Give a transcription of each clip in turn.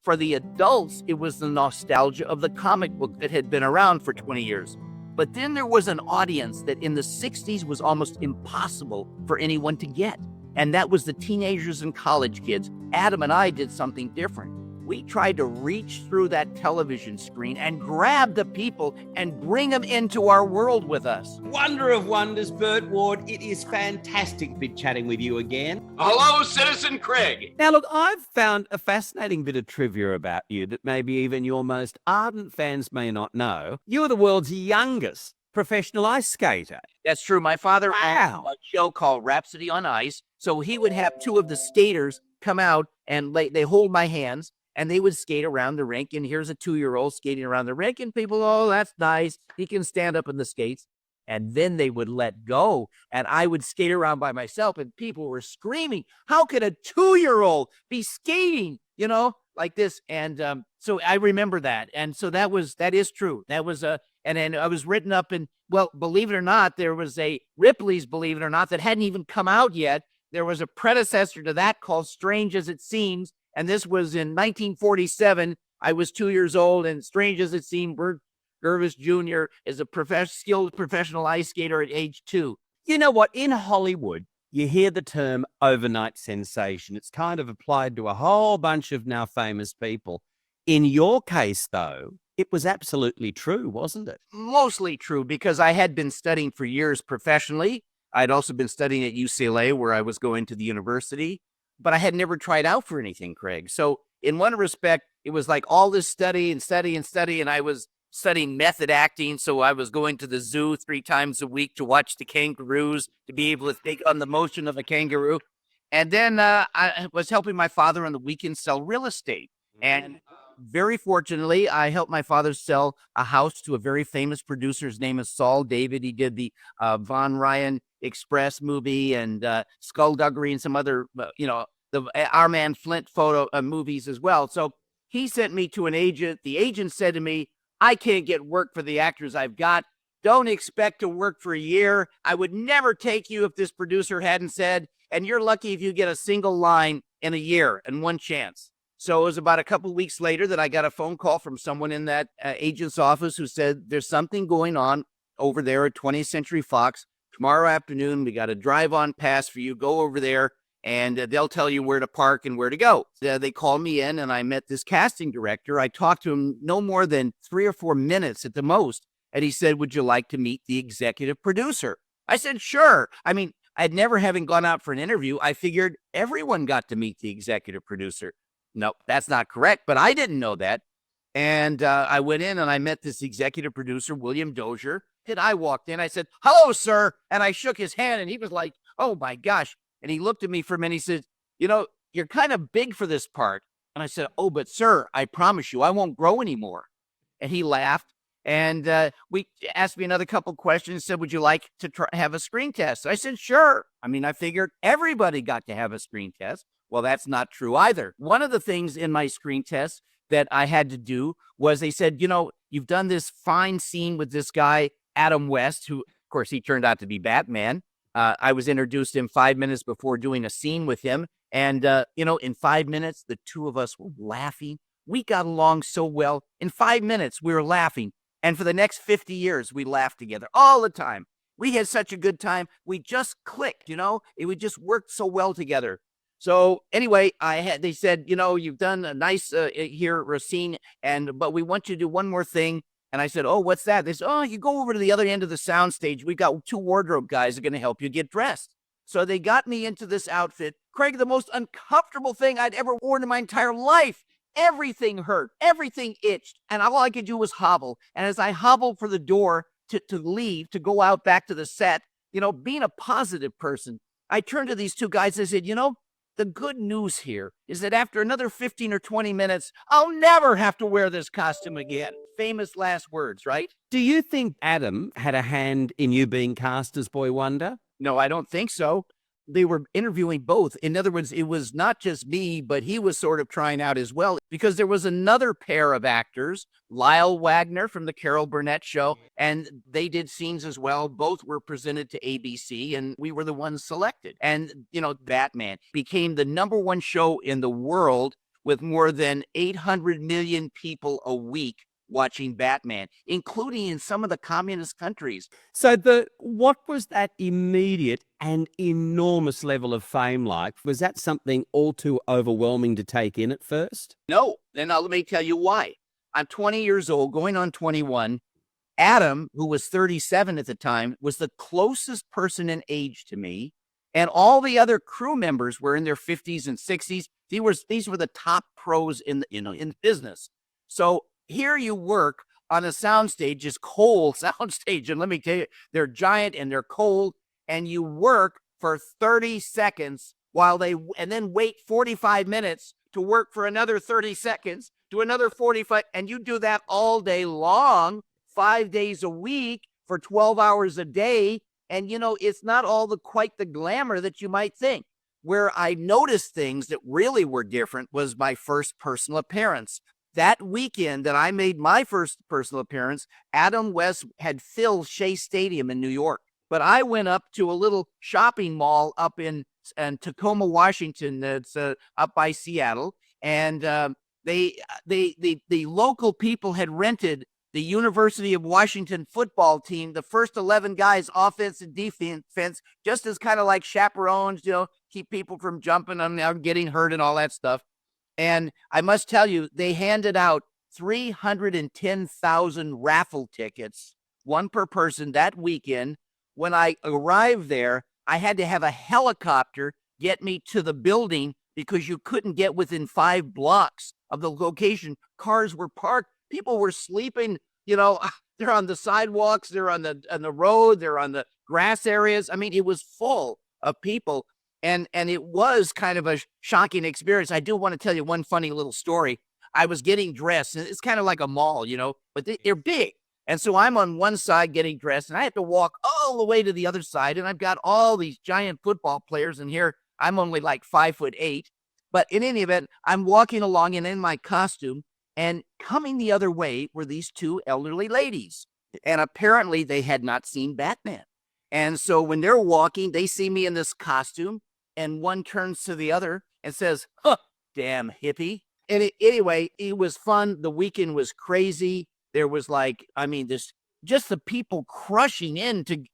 For the adults, it was the nostalgia of the comic book that had been around for 20 years. But then there was an audience that in the 60s was almost impossible for anyone to get. And that was the teenagers and college kids. Adam and I did something different. We tried to reach through that television screen and grab the people and bring them into our world with us. Wonder of wonders, Burt Ward. It is fantastic to be chatting with you again. Hello, Citizen Craig. Now, look, I've found a fascinating bit of trivia about you that maybe even your most ardent fans may not know. You're the world's youngest professional ice skater. That's true. My father had a show called Rhapsody on Ice. So he would have two of the skaters come out and they hold my hands. And they would skate around the rink, and here's a 2-year-old skating around the rink, and people, oh, that's nice. He can stand up in the skates. And then they would let go, and I would skate around by myself, and people were screaming, how could a 2-year-old be skating, like this? And so I remember that. And so that is true. That was and then I was written up in, well, believe it or not, there was a Ripley's, believe it or not, that hadn't even come out yet. There was a predecessor to that called Strange as It Seems. And this was in 1947. I was 2 years old, and strange as it seemed, Bert Gervis Jr. is a skilled professional ice skater at age 2. You know what? In Hollywood, you hear the term overnight sensation. It's kind of applied to a whole bunch of now famous people. In your case, though, it was absolutely true, wasn't it? Mostly true, because I had been studying for years professionally. I'd also been studying at UCLA, where I was going to the university. But I had never tried out for anything, Craig. So in one respect, it was like all this study, and I was studying method acting. So I was going to the zoo 3 times a week to watch the kangaroos, to be able to take on the motion of a kangaroo. And then I was helping my father on the weekend sell real estate. And very fortunately, I helped my father sell a house to a very famous producer. His name is Saul David. He did the Von Ryan Express movie and Skullduggery and some other, the Our Man Flint photo movies as well. So he sent me to an agent. The agent said to me, I can't get work for the actors I've got. Don't expect to work for a year. I would never take you if this producer hadn't said, and you're lucky if you get a single line in a year and one chance. So it was about a couple of weeks later that I got a phone call from someone in that agent's office who said, there's something going on over there at 20th Century Fox. Tomorrow afternoon, we got a drive-on pass for you. Go over there, and they'll tell you where to park and where to go. They called me in, and I met this casting director. I talked to him no more than 3 or 4 minutes at the most, and he said, would you like to meet the executive producer? I said, sure. I mean, I'd never having gone out for an interview, I figured everyone got to meet the executive producer. No, that's not correct, but I didn't know that. And I went in and I met this executive producer, William Dozier. And I walked in, I said, hello, sir. And I shook his hand and he was like, oh my gosh. And he looked at me for a minute. He said, you're kind of big for this part. And I said, oh, but sir, I promise you, I won't grow anymore. And he laughed. And we asked me another couple questions, said, would you like to have a screen test? I said, sure. I mean, I figured everybody got to have a screen test. Well, that's not true either. One of the things in my screen test that I had to do was they said, you've done this fine scene with this guy, Adam West, who, of course, he turned out to be Batman. I was introduced to him 5 minutes before doing a scene with him. And, in 5 minutes, the two of us were laughing. We got along so well. In 5 minutes, we were laughing. And for the next 50 years, we laughed together all the time. We had such a good time. We just clicked, it would just work so well together. So anyway, they said, you've done a nice here scene, but we want you to do one more thing. And I said, oh, what's that? They said, oh, you go over to the other end of the soundstage. We've got 2 wardrobe guys that are going to help you get dressed. So they got me into this outfit. Craig, the most uncomfortable thing I'd ever worn in my entire life. Everything hurt. Everything itched. And all I could do was hobble. And as I hobbled for the door to leave, to go out back to the set, being a positive person, I turned to these 2 guys and I said, the good news here is that after another 15 or 20 minutes, I'll never have to wear this costume again. Famous last words, right? Do you think Adam had a hand in you being cast as Boy Wonder? No, I don't think so. They were interviewing both. In other words, it was not just me, but he was sort of trying out as well, because there was another pair of actors, Lyle Wagner from the Carol Burnett Show, and they did scenes as well. Both were presented to ABC, and we were the ones selected. And, Batman became the #1 show in the world with more than 800 million people a week watching Batman, including in some of the communist countries. So what was that immediate and enormous level of fame like? Was that something all too overwhelming to take in at first? No, then let me tell you why. I'm 20 years old, going on 21. Adam, who was 37 at the time, was the closest person in age to me. And all the other crew members were in their 50s and 60s. These were the top pros in the business. So here you work on a soundstage, this cold soundstage, and let me tell you, they're giant and they're cold, and you work for 30 seconds and then wait 45 minutes to work for another 30 seconds to another 45, and you do that all day long, 5 days a week for 12 hours a day. And, it's not quite the glamour that you might think. Where I noticed things that really were different was my first personal appearance. That weekend that I made my first personal appearance, Adam West had filled Shea Stadium in New York. But I went up to a little shopping mall up in Tacoma, Washington, that's up by Seattle. And the local people had rented the University of Washington football team, the first 11 guys, offense and defense, just as kind of like chaperones, keep people from jumping and getting hurt and all that stuff. And I must tell you, they handed out 310,000 raffle tickets, one per person that weekend. When I arrived there, I had to have a helicopter get me to the building because you couldn't get within 5 blocks of the location. Cars were parked. People were sleeping, they're on the sidewalks, they're on the road, they're on the grass areas. I mean, it was full of people. And it was kind of a shocking experience. I do want to tell you one funny little story. I was getting dressed, and it's kind of like a mall, but they're big. And so I'm on one side getting dressed, and I have to walk all the way to the other side. And I've got all these giant football players, and here I'm only like 5'8". But in any event, I'm walking along and in my costume, and coming the other way were these 2 elderly ladies. And apparently they had not seen Batman. And so when they're walking, they see me in this costume, and one turns to the other and says, "Huh, damn hippie." And anyway, it was fun. The weekend was crazy. There was just the people crushing into,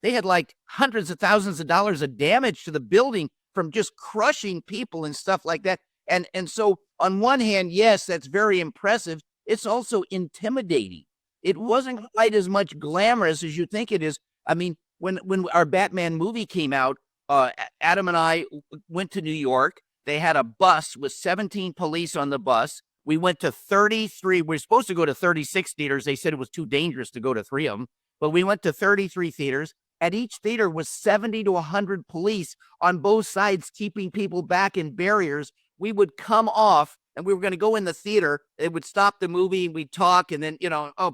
they had like hundreds of thousands of dollars of damage to the building from just crushing people and stuff like that. And so on one hand, yes, that's very impressive. It's also intimidating. It wasn't quite as much glamorous as you think it is. I mean, when our Batman movie came out, Adam and I went to New York. They had a bus with 17 police on the bus. We went to 33. We're supposed to go to 36 theaters. They said it was too dangerous to go to 3 of them. But we went to 33 theaters. At each theater was 70 to 100 police on both sides, keeping people back in barriers. We would come off and we were going to go in the theater. It would stop the movie. We'd talk, and then,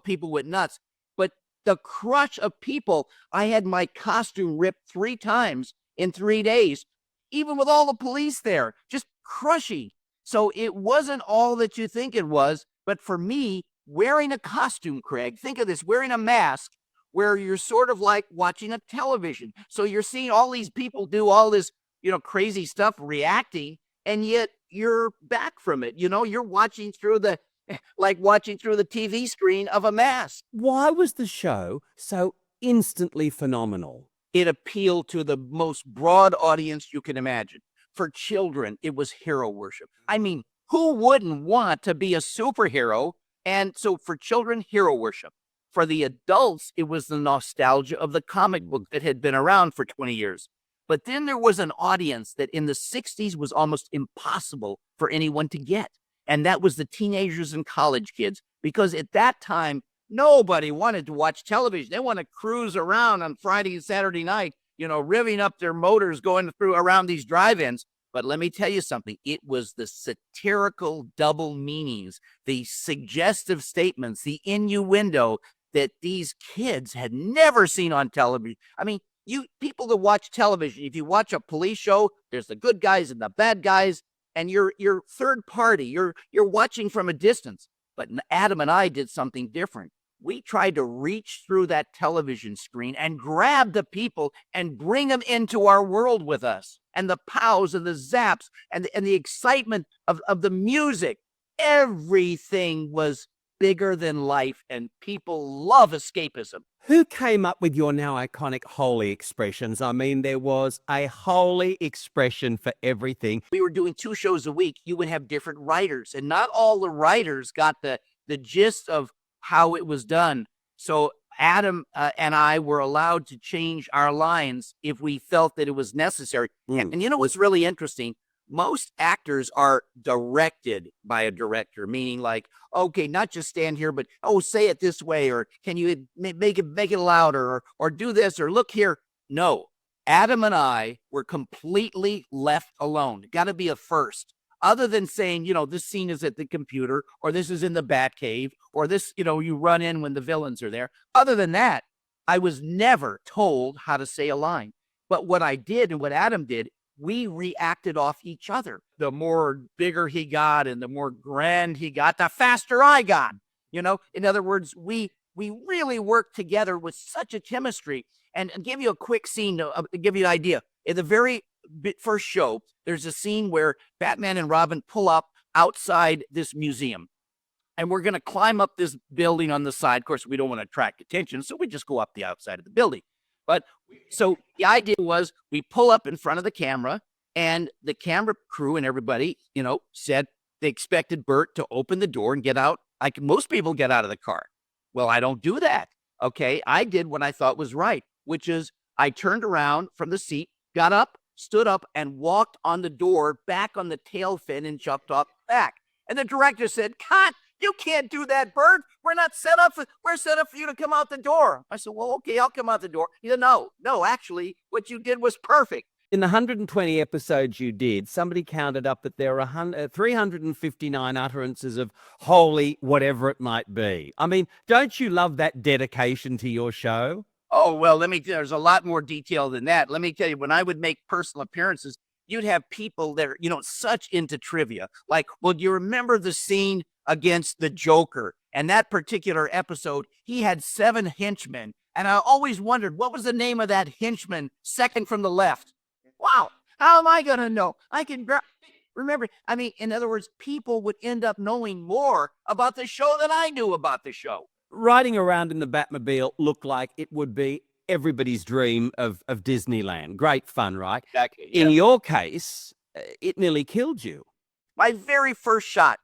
people went nuts. But the crush of people, I had my costume ripped 3 times in 3 days, even with all the police there, just crushing. So it wasn't all that you think it was. But for me, wearing a costume, Craig, think of this, wearing a mask where you're sort of like watching a television. So you're seeing all these people do all this, crazy stuff, reacting, and yet you're back from it. You're watching through the TV screen of a mask. Why was the show so instantly phenomenal? It appealed to the most broad audience you can imagine. For children, it was hero worship. I mean, who wouldn't want to be a superhero? And so for children, hero worship. For the adults, it was the nostalgia of the comic book that had been around for 20 years. But then there was an audience that in the 60s was almost impossible for anyone to get. And that was the teenagers and college kids. Because at that time, nobody wanted to watch television. They want to cruise around on Friday and Saturday night, revving up their motors, going through around these drive-ins. But let me tell you something. It was the satirical double meanings, the suggestive statements, the innuendo that these kids had never seen on television. I mean, people that watch television, if you watch a police show, there's the good guys and the bad guys, and you're third party. You're watching from a distance. But Adam and I did something different. we tried to reach through that television screen and grab the people and bring them into our world with us. And the pows and the zaps and the excitement of the music, everything was bigger than life, and people love escapism. Who came up with your now iconic holy expressions? I mean, there was a holy expression for everything. We were doing 2 shows a week. You would have different writers, and not all the writers got the gist of how it was done. So Adam and I were allowed to change our lines if we felt that it was necessary. And you know what's really interesting? Most actors are directed by a director, meaning like, okay, not just stand here, but, oh, say it this way, or can you make it louder, or do this, or look here. No, Adam and I were completely left alone. Got to be a first. Other than saying, this scene is at the computer, or this is in the Batcave, or this, you run in when the villains are there. Other than that, I was never told how to say a line. But what I did and what Adam did, we reacted off each other. The more bigger he got and the more grand he got, the faster I got. In other words, we really worked together with such a chemistry. And I'll give you a quick scene to give you an idea. In the very first show, there's a scene where Batman and Robin pull up outside this museum. And we're going to climb up this building on the side. Of course, we don't want to attract attention, so we just go up the outside of the building. But so the idea was we pull up in front of the camera, and the camera crew and everybody, said they expected Bert to open the door and get out like most people get out of the car. Well, I don't do that. Okay, I did what I thought was right, which is I turned around from the seat, got up, stood up, and walked on the door back on the tail fin and jumped off back. And the director said, "Cut! You can't do that, Bert. We're set up for you to come out the door." I said, "Well, okay, I'll come out the door." He said, No, actually, what you did was perfect. In the 120 episodes you did, somebody counted up that there are 359 utterances of holy whatever it might be. I mean, don't you love that dedication to your show? Oh, well, there's a lot more detail than that. Let me tell you, when I would make personal appearances, you'd have people that are, such into trivia. Like, well, do you remember the scene against the Joker? And that particular episode, he had 7 henchmen. And I always wondered, what was the name of that henchman second from the left? Wow, how am I going to know? I can remember. I mean, in other words, people would end up knowing more about the show than I knew about the show. Riding around in the Batmobile looked like it would be everybody's dream of Disneyland. Great fun, right? Exactly. In your case, it nearly killed you. My very first shot,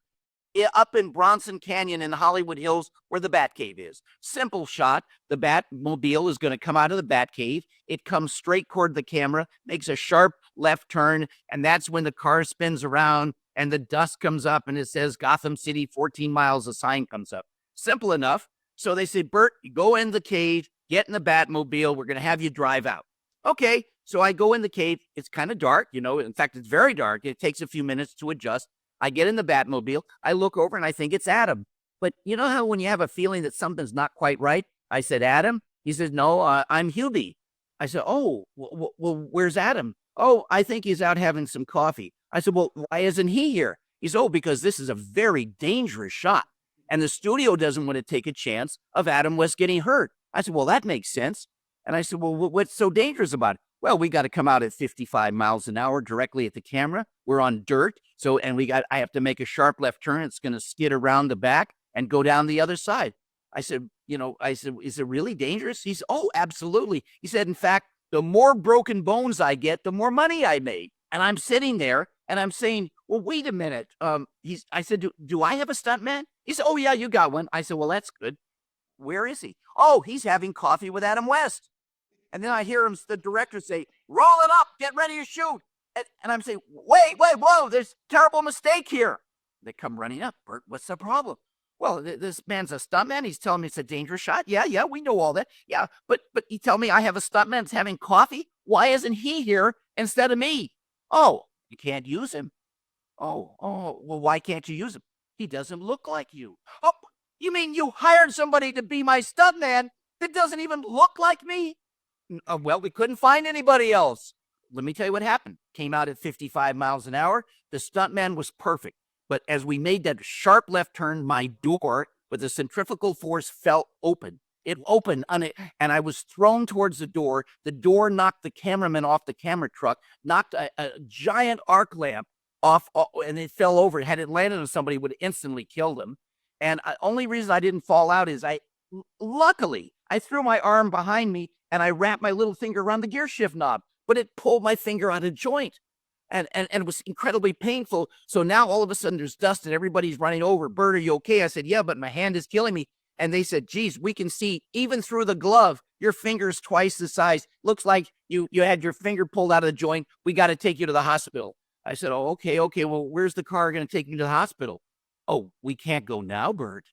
up in Bronson Canyon in the Hollywood Hills where the Batcave is. Simple shot. The Batmobile is going to come out of the Batcave. It comes straight toward the camera, makes a sharp left turn, and that's when the car spins around and the dust comes up and it says Gotham City, 14 miles, a sign comes up. Simple enough. So they say, "Bert, you go in the cave, get in the Batmobile. We're going to have you drive out." Okay. So I go in the cave. It's kind of dark, In fact, it's very dark. It takes a few minutes to adjust. I get in the Batmobile. I look over and I think it's Adam. But you know how when you have a feeling that something's not quite right? I said, "Adam?" He says, "No, I'm Hubie." I said, "Oh, well, where's Adam?" "Oh, I think he's out having some coffee." I said, "Well, why isn't he here?" He said, "Oh, because this is a very dangerous shot. And the studio doesn't want to take a chance of Adam West getting hurt." I said, "Well, that makes sense." And I said, "Well, what's so dangerous about it?" "Well, we got to come out at 55 miles an hour directly at the camera. We're on dirt. So, and I have to make a sharp left turn. It's going to skid around the back and go down the other side." I said, "Is it really dangerous?" He said, "Oh, absolutely." He said, "In fact, the more broken bones I get, the more money I make." And I'm sitting there and I'm saying, "Well, wait a minute." I said, do I have a stuntman?" He said, "Oh, yeah, you got one." I said, "Well, that's good. Where is he?" "Oh, he's having coffee with Adam West." And then I hear the director say, "Roll it up, get ready to shoot." And I'm saying, wait, whoa, there's a terrible mistake here. They come running up. "Bert, what's the problem?" "Well, this man's a stuntman. He's telling me it's a dangerous shot." Yeah, we know all that. "Yeah, but you tell me I have a stuntman that's having coffee? Why isn't he here instead of me?" "Oh, you can't use him." Oh, well, why can't you use him?" "He doesn't look like you." "Oh, you mean you hired somebody to be my stuntman that doesn't even look like me?" Well, we couldn't find anybody else." Let me tell you what happened. Came out at 55 miles an hour. The stuntman was perfect. But as we made that sharp left turn, my door but the centrifugal force fell open. It opened on it, and I was thrown towards the door. The door knocked the cameraman off the camera truck, knocked a giant arc lamp off, and it fell over. Had it landed on somebody, it would have instantly killed him. And only reason I didn't fall out is luckily, I threw my arm behind me and I wrapped my little finger around the gear shift knob, but it pulled my finger out of joint. And it was incredibly painful. So now all of a sudden there's dust and everybody's running over. Bert, are you okay? I said, yeah, but my hand is killing me. And they said, geez, we can see even through the glove, your finger's twice the size. Looks like you had your finger pulled out of the joint. We got to take you to the hospital. I said, oh, okay. Well, where's the car going to take me to the hospital? Oh, we can't go now, Bert.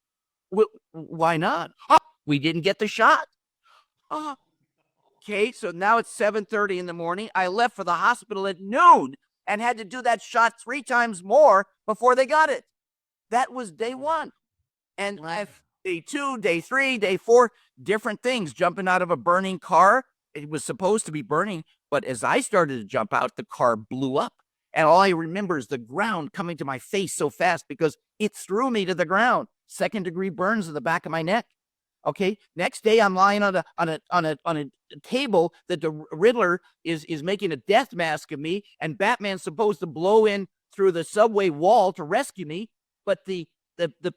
Well, why not? Oh, we didn't get the shot. Oh. Okay, so now it's 7:30 in the morning. I left for the hospital at noon and had to do that shot 3 times more before they got it. That was day 1. And day 2, day 3, day 4, different things. Jumping out of a burning car. It was supposed to be burning, but as I started to jump out, the car blew up. And all I remember is the ground coming to my face so fast because it threw me to the ground. 2nd-degree burns in the back of my neck. Okay. Next day, I'm lying on a table that the Riddler is making a death mask of me, and Batman's supposed to blow in through the subway wall to rescue me. But the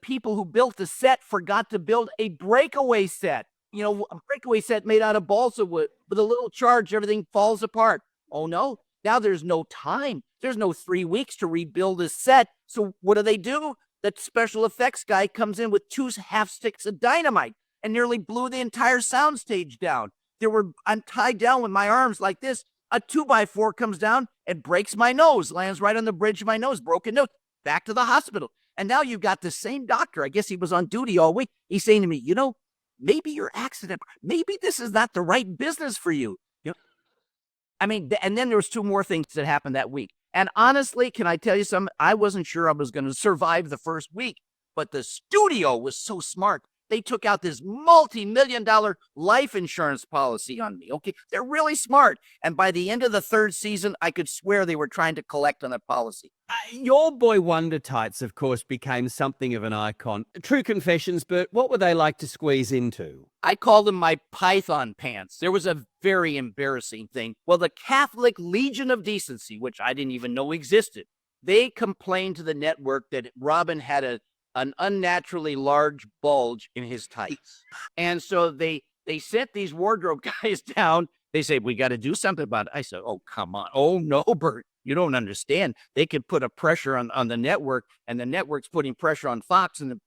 people who built the set forgot to build a breakaway set. You know, a breakaway set made out of balsa wood. With a little charge, everything falls apart. Oh no! Now there's no time. There's no 3 weeks to rebuild this set. So what do? That special effects guy comes in with 2 half sticks of dynamite and nearly blew the entire soundstage down. I'm tied down with my arms like this. A 2x4 comes down and breaks my nose, lands right on the bridge of my nose, broken nose. Back to the hospital. And now you've got the same doctor. I guess he was on duty all week. He's saying to me, you know, maybe your accident, maybe this is not the right business for you. You know? I mean, and then there was 2 more things that happened that week. And honestly, can I tell you something? I wasn't sure I was going to survive the first week, but the studio was so smart. They took out this multi-million-dollar life insurance policy on me. Okay, they're really smart. And by the end of the 3rd season, I could swear they were trying to collect on that policy. Your boy Wonder Tights, of course, became something of an icon. True confessions, Bert, what were they like to squeeze into? I called them my Python pants. There was a very embarrassing thing. Well, the Catholic Legion of Decency, which I didn't even know existed, they complained to the network that Robin had an unnaturally large bulge in his tights. And so they sent these wardrobe guys down. They say, we got to do something about it. I said, oh, come on. Oh, no, Bert, you don't understand. They could put a pressure on the network, and the network's putting pressure on Fox, and the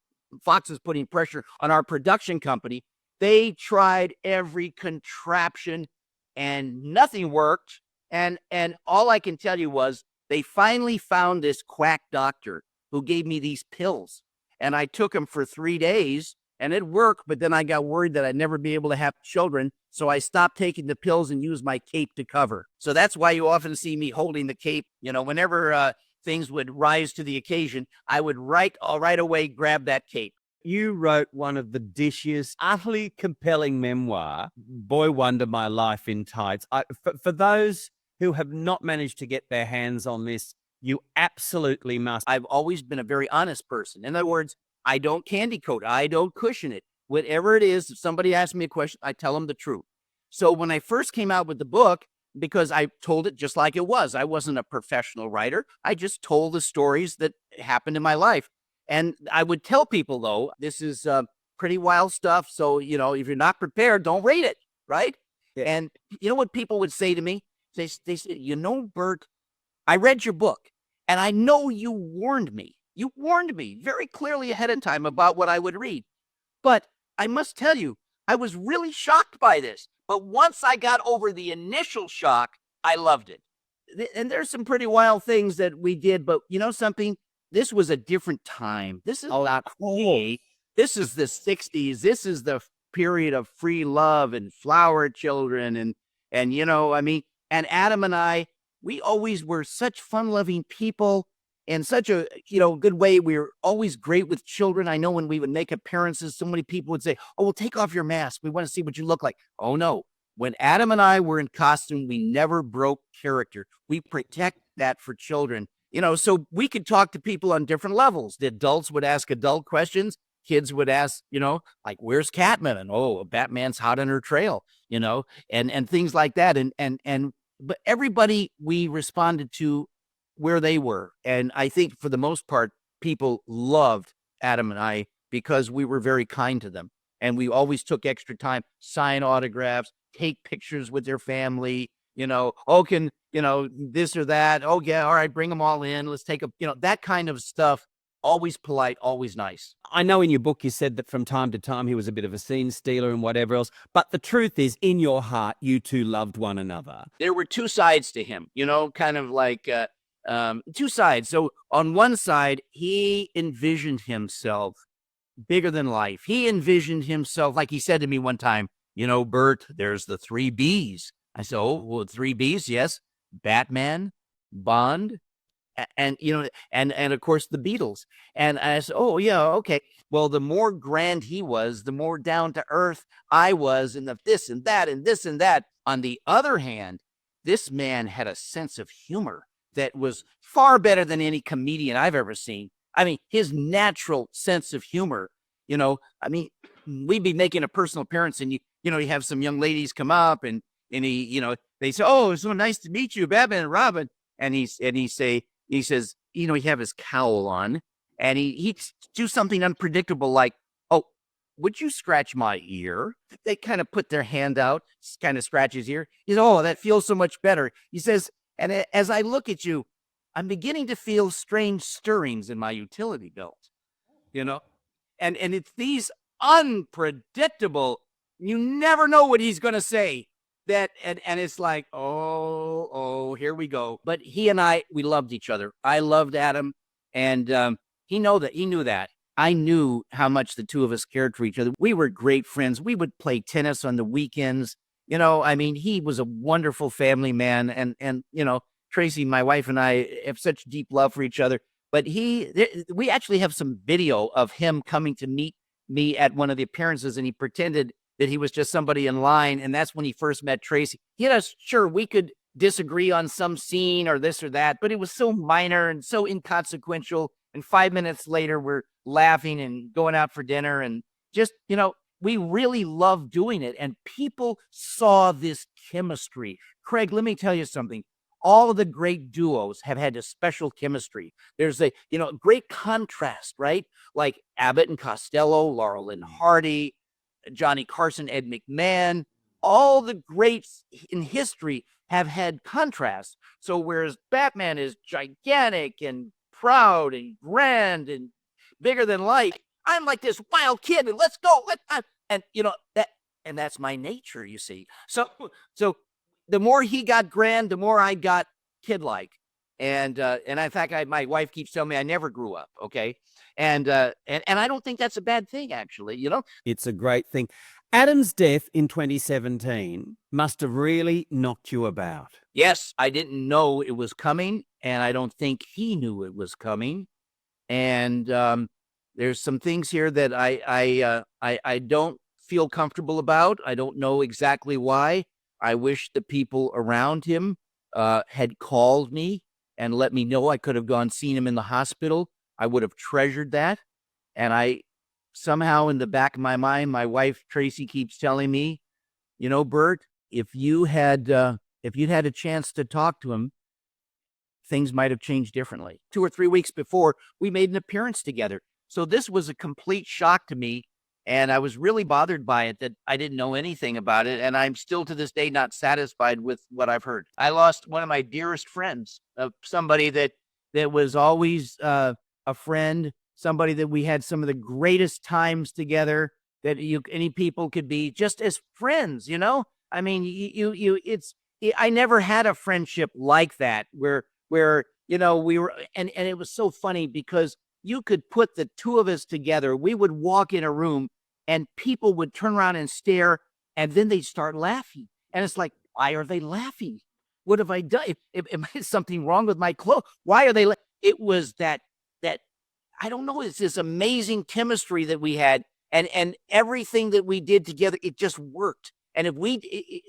Fox is putting pressure on our production company. They tried every contraption, and nothing worked. And all I can tell you was they finally found this quack doctor who gave me these pills. And I took them for 3 days, and it worked. But then I got worried that I'd never be able to have children. So I stopped taking the pills and used my cape to cover. So that's why you often see me holding the cape. You know, whenever things would rise to the occasion, I would right away grab that cape. You wrote one of the dishiest, utterly compelling memoir, Boy Wonder, My Life in Tights. For those who have not managed to get their hands on this, you absolutely must. I've always been a very honest person. In other words, I don't candy coat. I don't cushion it. Whatever it is, if somebody asks me a question, I tell them the truth. So when I first came out with the book, because I told it just like it was, I wasn't a professional writer. I just told the stories that happened in my life. And I would tell people, though, this is pretty wild stuff. So, you know, if you're not prepared, don't read it, right? Yeah. And you know what people would say to me? They say, you know, Bert, I read your book, and I know you warned me. You warned me very clearly ahead of time about what I would read. But I must tell you, I was really shocked by this. But once I got over the initial shock, I loved it. And there's some pretty wild things that we did, but you know something? This was a different time. This is not cool. This is the 60s. This is the period of free love and flower children. And you know, I mean, and Adam and I, we always were such fun-loving people in such a, you know, good way. We were always great with children. I know when we would make appearances, so many people would say, oh, well, take off your mask. We want to see what you look like. Oh, no. When Adam and I were in costume, we never broke character. We protect that for children. You know, so we could talk to people on different levels. The adults would ask adult questions. kids would ask, like, where's Catman? And, oh, Batman's hot on her trail, and things like that. But everybody, we responded to where they were. And I think for the most part, people loved Adam and I because we were very kind to them. And we always took extra time, sign autographs, take pictures with their family, this or that. Oh, yeah, all right, bring them all in. Let's take that kind of stuff. Always polite, always nice. I know in your book you said that from time to time he was a bit of a scene stealer and whatever else, but the truth is, in your heart, you two loved one another. There were two sides to him, kind of like two sides. So on one side, he envisioned himself bigger than life. He envisioned himself, like he said to me one time, Bert, there's the 3 Bs. I said, oh, well, 3 Bs, yes. Batman, Bond, and of course the Beatles. And I said, oh yeah, okay. Well, the more grand he was, the more down to earth I was, and the this and that and this and that. On the other hand, this man had a sense of humor that was far better than any comedian I've ever seen. I mean, his natural sense of humor, we'd be making a personal appearance, and you have some young ladies come up, and he, they say, oh, it's so nice to meet you, Batman and Robin. And he says, he have his cowl on, and he do something unpredictable like, oh, would you scratch my ear? They kind of put their hand out, kind of scratch his ear. He says, oh, that feels so much better. He says, and as I look at you, I'm beginning to feel strange stirrings in my utility belt, and it's these unpredictable, you never know what he's going to say. That and it's like, oh, here we go. But he and I, we loved each other. I loved Adam, and he knew that. I knew how much the two of us cared for each other. We were great friends. We would play tennis on the weekends. He was a wonderful family man, and Tracy, my wife, and I have such deep love for each other. But we actually have some video of him coming to meet me at one of the appearances, and he pretended that he was just somebody in line, and that's when he first met Tracy. Sure, we could disagree on some scene or this or that, but it was so minor and so inconsequential, and 5 minutes later, we're laughing and going out for dinner, and just, we really loved doing it, and people saw this chemistry. Craig, let me tell you something. All of the great duos have had a special chemistry. There's a, great contrast, right? Like Abbott and Costello, Laurel and Hardy, Johnny Carson, Ed McMahon, all the greats in history have had contrast. So whereas Batman is gigantic and proud and grand and bigger than life, I'm like this wild kid, and let's go. And that's my nature, you see. So the more he got grand, the more I got kid-like. And in fact, my wife keeps telling me I never grew up. Okay. And I don't think that's a bad thing, actually, It's a great thing. Adam's death in 2017 must have really knocked you about. Yes, I didn't know it was coming, and I don't think he knew it was coming. And there's some things here that I don't feel comfortable about. I don't know exactly why. I wish the people around him had called me and let me know. I could have gone seen him in the hospital. I would have treasured that. And I somehow, in the back of my mind, my wife Tracy keeps telling me, Bert, if you'd had a chance to talk to him, things might have changed differently. 2 or 3 weeks before, we made an appearance together. So this was a complete shock to me. And I was really bothered by it, that I didn't know anything about it. And I'm still to this day not satisfied with what I've heard. I lost one of my dearest friends, somebody that was always a friend, somebody that we had some of the greatest times together, that any people could be just as friends, I mean, I never had a friendship like that where we were, and it was so funny because you could put the two of us together. We would walk in a room and people would turn around and stare, and then they'd start laughing. And it's like, why are they laughing? What have I done? Am I something wrong with my clothes? Why are they? It was that I don't know. It's this amazing chemistry that we had, and everything that we did together, it just worked. And if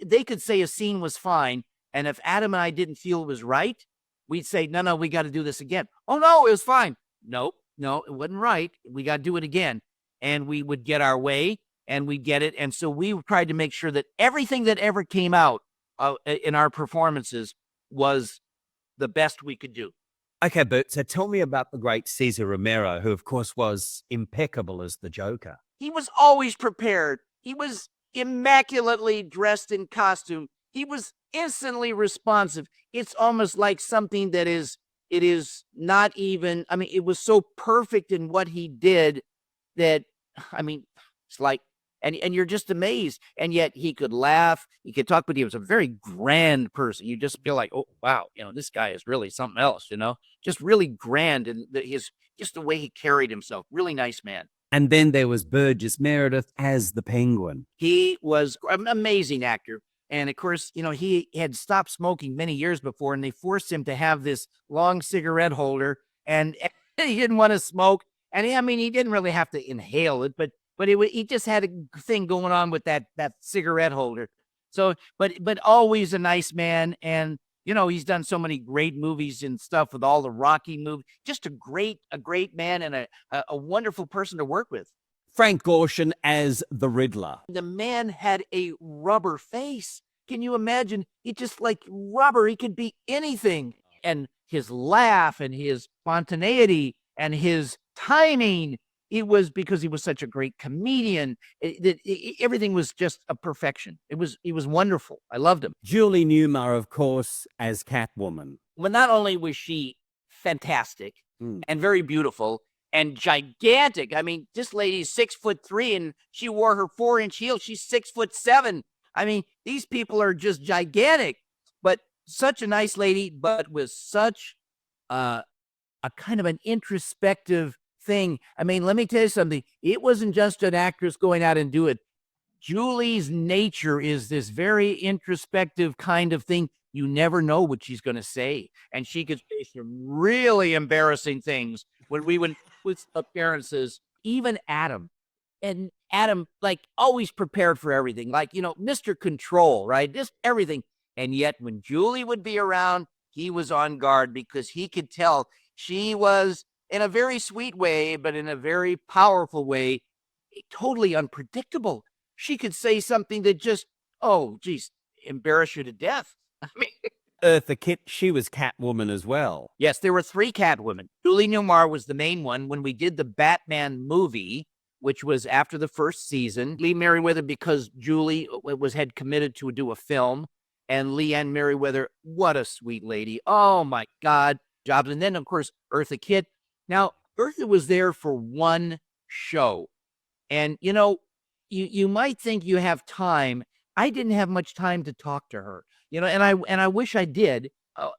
they could say a scene was fine, and if Adam and I didn't feel it was right, we'd say, no, we got to do this again. Oh no, it was fine. Nope, no, it wasn't right. We got to do it again. and we would get our way, and we'd get it. And so we tried to make sure that everything that ever came out in our performances was the best we could do. Okay, Bert, so tell me about the great Cesar Romero, who, of course, was impeccable as the Joker. He was always prepared. He was immaculately dressed in costume. He was instantly responsive. It's almost like something that it is not even, I mean, it was so perfect in what he did that, I mean, it's like, and you're just amazed. And yet he could laugh, he could talk, but he was a very grand person. You just feel like, oh, wow, this guy is really something else, just really grand. And just the way he carried himself, really nice man. And then there was Burgess Meredith as the Penguin. He was an amazing actor. And of course, he had stopped smoking many years before, and they forced him to have this long cigarette holder, and he didn't want to smoke. And he didn't really have to inhale it, but he just had a thing going on with that cigarette holder. So, but always a nice man. And, he's done so many great movies and stuff with all the Rocky movies. Just a great man and a wonderful person to work with. Frank Gorshin as the Riddler. The man had a rubber face. Can you imagine? He just like rubber. He could be anything. And his laugh and his spontaneity and his timing, it was because he was such a great comedian. Everything was just a perfection. It was wonderful. I loved him. Julie Newmar, of course, as Catwoman. Well, not only was she fantastic and very beautiful, and gigantic. I mean, this lady's 6'3", and she wore her 4-inch heels. She's 6'7". I mean, these people are just gigantic, but such a nice lady, but with such a kind of an introspective thing. I mean, let me tell you something. It wasn't just an actress going out and do it. Julie's nature is this very introspective kind of thing. You never know what she's going to say. And she could say some really embarrassing things when we went with appearances, even Adam. And Adam, like, always prepared for everything. Like, Mr. Control, right? Just everything. And yet when Julie would be around, he was on guard because he could tell she was, in a very sweet way, but in a very powerful way, totally unpredictable. She could say something that just, oh, geez, embarrass you to death. I mean, Eartha Kitt, she was Catwoman as well. Yes, there were 3 Catwomen. Julie Newmar was the main one. When we did the Batman movie, which was after the first season, Lee Merriweather, because Julie had committed to do a film, and Leanne Merriweather, what a sweet lady. Oh, my God. Jobs. And then, of course, Eartha Kitt. Now, Eartha was there for one show. And, you might think you have time. I didn't have much time to talk to her. And I wish I did.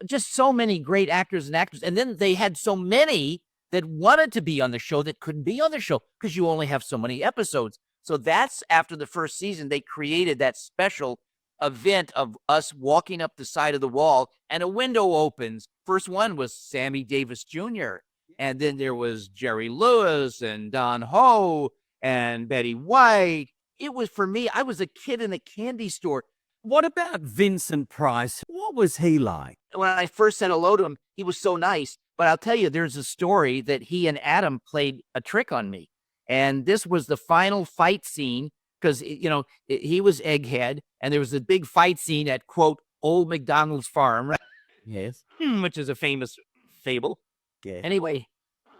Just so many great actors and actresses. And then they had so many that wanted to be on the show that couldn't be on the show because you only have so many episodes. So that's after the first season, they created that special event of us walking up the side of the wall and a window opens. First one was Sammy Davis Jr. And then there was Jerry Lewis and Don Ho and Betty White. It was, for me, I was a kid in a candy store. What about Vincent Price? What was he like? When I first said hello to him, he was so nice. But I'll tell you, there's a story that he and Adam played a trick on me. And this was the final fight scene because, he was Egghead. And there was a big fight scene at, quote, Old McDonald's farm. Right? Yes. Which is a famous fable. Yeah. Anyway,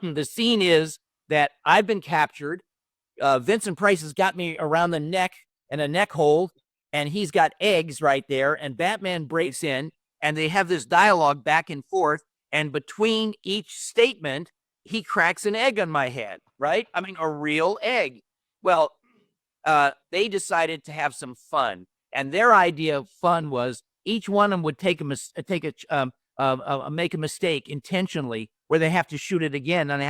the scene is that I've been captured. Vincent Price has got me around the neck and a neck hold. And he's got eggs right there, and Batman breaks in, and they have this dialogue back and forth, and between each statement, he cracks an egg on my head, right? I mean, a real egg. Well, they decided to have some fun, and their idea of fun was each one of them would make a mistake intentionally, where they have to shoot it again, and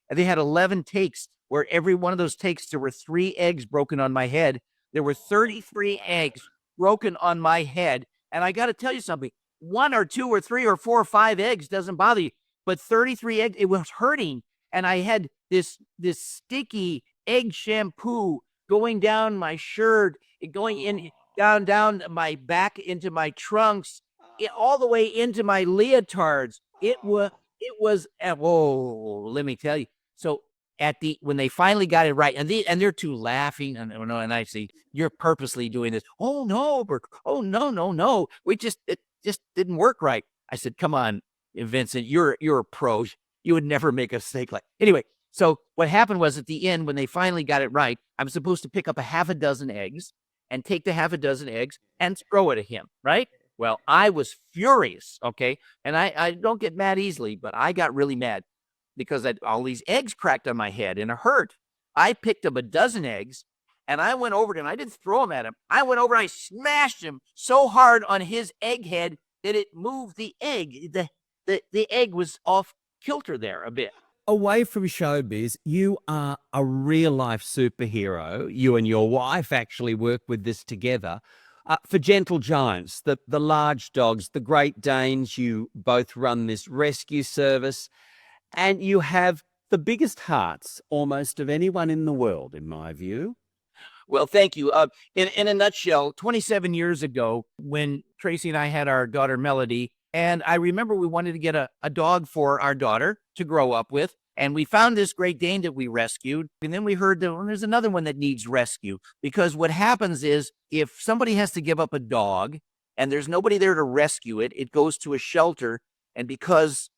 they had 11 takes, where every one of those takes, there were 3 eggs broken on my head. There were 33 eggs broken on my head. And I got to tell you something, 1 or 2 or 3 or 4 or 5 eggs doesn't bother you, but 33 eggs, it was hurting. And I had this sticky egg shampoo going down my shirt, going in, down my back into my trunks, all the way into my leotards. It was, oh, let me tell you. So, when they finally got it right, and they're two laughing, and I say, you're purposely doing this. Oh no, Bert. Oh no. It just didn't work right. I said, come on, Vincent, you're a pro. You would never make a mistake like. Anyway, so what happened was at the end when they finally got it right, I was supposed to pick up a half a dozen eggs and take the half a dozen eggs and throw it at him, right? Well, I was furious, okay? And I don't get mad easily, but I got really mad because all these eggs cracked on my head and it hurt. I picked up a dozen eggs and I went over to him. I didn't throw them at him. I went over and I smashed him so hard on his egg head that it moved the egg. The egg was off kilter there a bit. Away from showbiz, you are a real-life superhero. You and your wife actually work with this together. For Gentle Giants, the large dogs, the Great Danes, you both run this rescue service, and you have the biggest hearts almost of anyone in the world, in my view. Well, thank you. In a nutshell, 27 years ago, when Tracy and I had our daughter Melody, and I remember we wanted to get a dog for our daughter to grow up with, and we found this Great Dane that we rescued, and then we heard that there's another one that needs rescue, because what happens is if somebody has to give up a dog and there's nobody there to rescue it, it goes to a shelter, and because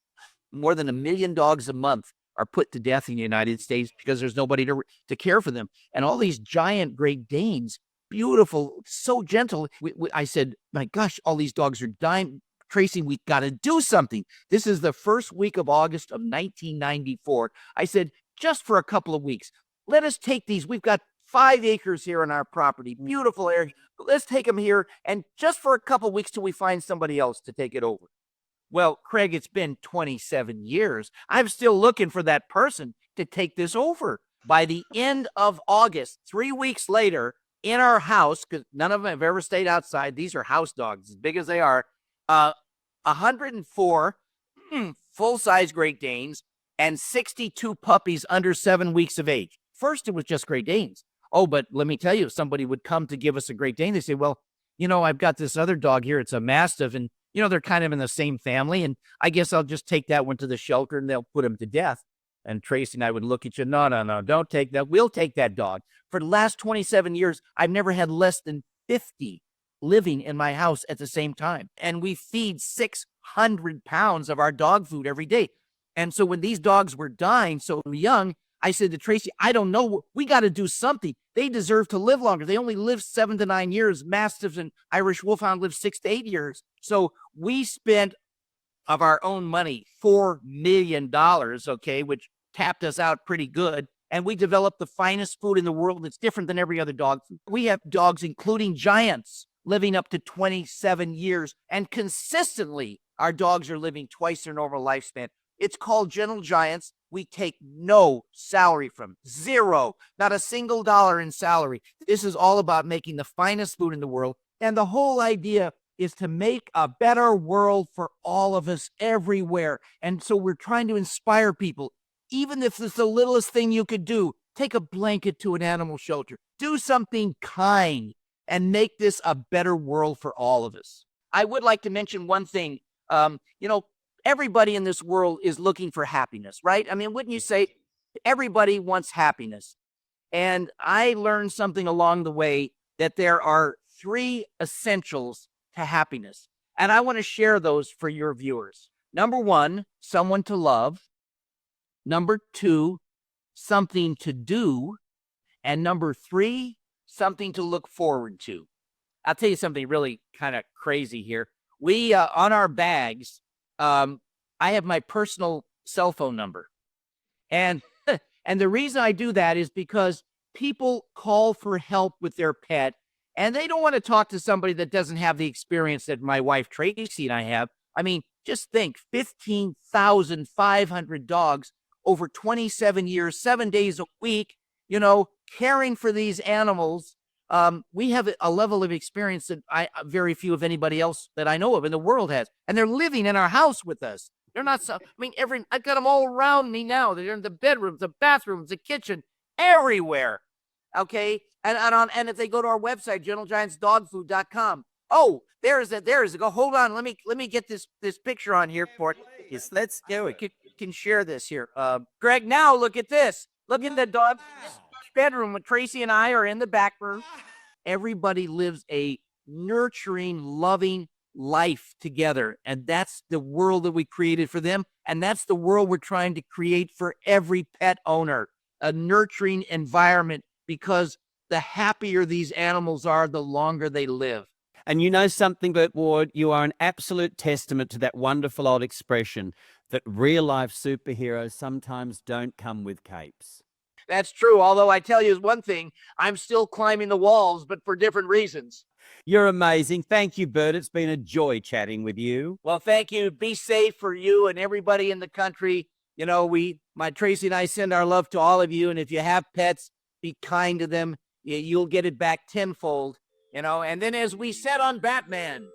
more than 1 million dogs a month are put to death in the United States because there's nobody to care for them. And all these giant Great Danes, beautiful, so gentle. I said, my gosh, all these dogs are dying. Tracy, we've got to do something. This is the first week of August of 1994. I said, just for a couple of weeks, let us take these. We've got 5 acres here on our property, beautiful area. Let's take them here. And just for a couple of weeks till we find somebody else to take it over. Well, Craig, it's been 27 years. I'm still looking for that person to take this over. By the end of August, 3 weeks later, in our house, because none of them have ever stayed outside. These are house dogs, as big as they are. 104 full-size Great Danes and 62 puppies under 7 weeks of age. First, it was just Great Danes. Oh, but let me tell you, if somebody would come to give us a Great Dane, they say, well, I've got this other dog here. It's a Mastiff, and they're kind of in the same family, and I guess I'll just take that one to the shelter and they'll put him to death. And Tracy and I would look at you, no, don't take that. We'll take that dog. For the last 27 years, I've never had less than 50 living in my house at the same time. And we feed 600 pounds of our dog food every day. And so when these dogs were dying so young, I said to Tracy, I don't know, we got to do something. They deserve to live longer. They only live 7 to 9 years. Mastiffs and Irish Wolfhound live 6 to 8 years. So we spent of our own money $4 million, okay, which tapped us out pretty good. And we developed the finest food in the world. It's different than every other dog food. We have dogs, including giants, living up to 27 years. And consistently, our dogs are living twice their normal lifespan. It's called Gentle Giants. We take no salary from, zero, not a single dollar in salary. This is all about making the finest food in the world. And the whole idea is to make a better world for all of us everywhere. And so we're trying to inspire people. Even if it's the littlest thing you could do, take a blanket to an animal shelter, do something kind, and make this a better world for all of us. I would like to mention one thing. Everybody in this world is looking for happiness, right? I mean, wouldn't you say everybody wants happiness? And I learned something along the way that there are 3 essentials to happiness. And I want to share those for your viewers. Number 1, someone to love. Number 2, something to do. And number 3, something to look forward to. I'll tell you something really kind of crazy here. We, on our bags, I have my personal cell phone number. And the reason I do that is because people call for help with their pet, and they don't want to talk to somebody that doesn't have the experience that my wife Tracy and I have. I mean, just think, 15,500 dogs over 27 years, 7 days a week, caring for these animals. We have a level of experience that very few of anybody else that I know of in the world has. And they're living in our house with us. They're not, I've got them all around me now. They're in the bedrooms, the bathrooms, the kitchen, everywhere. Okay. And if they go to our website, gentlegiantsdogfood.com. Oh, there is it. Go, hold on. Let me get this picture on here for it. Yes, let's do it. Can share this here. Greg, now look at this. Look at the dog bedroom. Tracy and I are in the back room. Everybody lives a nurturing, loving life together. And that's the world that we created for them. And that's the world we're trying to create for every pet owner, a nurturing environment, because the happier these animals are, the longer they live. And you know something, Burt Ward, you are an absolute testament to that wonderful old expression that real-life superheroes sometimes don't come with capes. That's true. Although I tell you one thing, I'm still climbing the walls, but for different reasons. You're amazing. Thank you, Bert. It's been a joy chatting with you. Well, thank you. Be safe for you and everybody in the country. You know, my Tracy and I send our love to all of you. And if you have pets, be kind to them. You'll get it back tenfold. You know, and then as we said on Batman,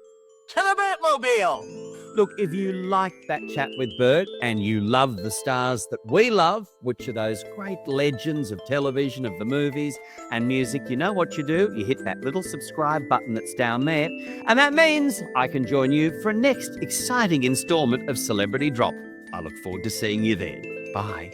to the Batmobile. Look, if you liked that chat with Bert and you love the stars that we love, which are those great legends of television, of the movies and music, you know what you do? You hit that little subscribe button that's down there. And that means I can join you for a next exciting installment of Celebrity Drop. I look forward to seeing you then. Bye.